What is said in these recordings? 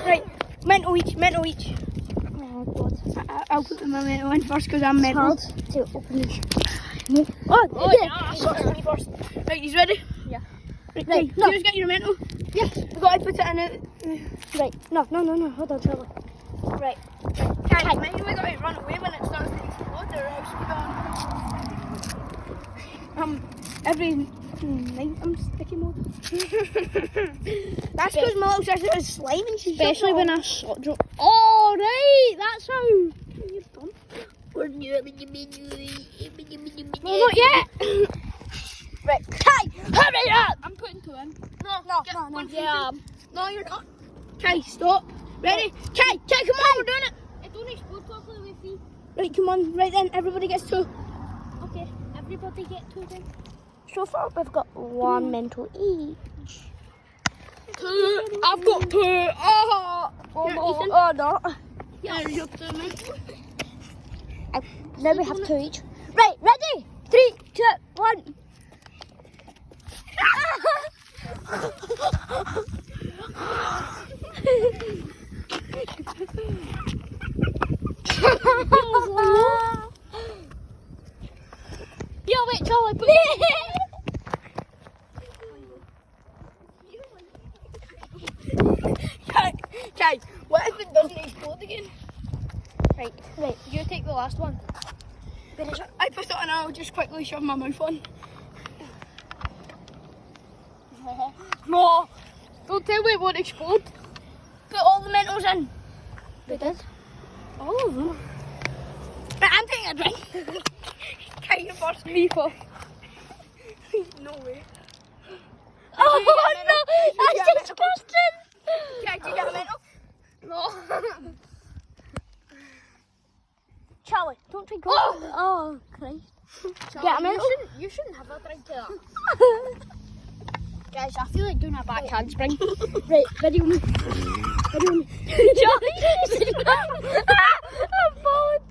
Right, mental each. Oh god. I'll put my mental in first because I'm mental. Hard to open these. Oh yeah, me first. Right, you ready? Yeah. Right, no. You just get your mental. Yes. We've got to put it in it. Right. No. Hold on, Charlie. Right. Okay, maybe we got to run away when it starts to explode or else we don't. Every night I'm sticky mode. That's because my little sister is slime and she's Especially when I shot drop. Oh, right. That's how. No, not yet. Right, Kai, hurry up! I'm putting two in. No. Yeah. No, you're not. Kai, stop. Ready? Kai, come on, we're doing it. It don't explode properly with me. Right, come on. Right then, everybody gets two. Okay, everybody get two then. So far, we've got one mental each. Two. I've got two. Oh, Oh no. yeah, you're two mental. Now we have two each. Right, ready? 3, 2, 1. Yo, wait, Charlie, please. Okay, what if it doesn't explode again? Right, you take the last one. I put it on and I'll just quickly shove my mouth on. No, don't tell me it won't explode. Put all the mentos in. They did. All of them. Right, I'm taking a drink. Okay, you first. Me first. No way. Oh no, that's disgusting. Okay, do you get a mental? No. Charlie, don't drink all. Oh, Christ. Get a mental? You shouldn't have a drink of that. Guys, I feel like doing a back handspring. Right, video me. Charlie, I'm falling.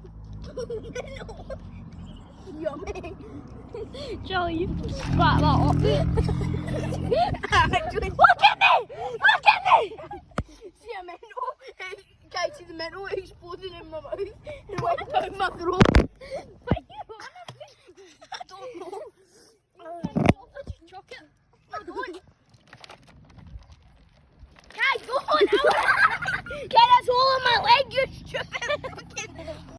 Yummy. Charlie, you can spat that up. Actually, Look at me! See a mental? Guys, see the mental exploding in my mouth and went down my throat.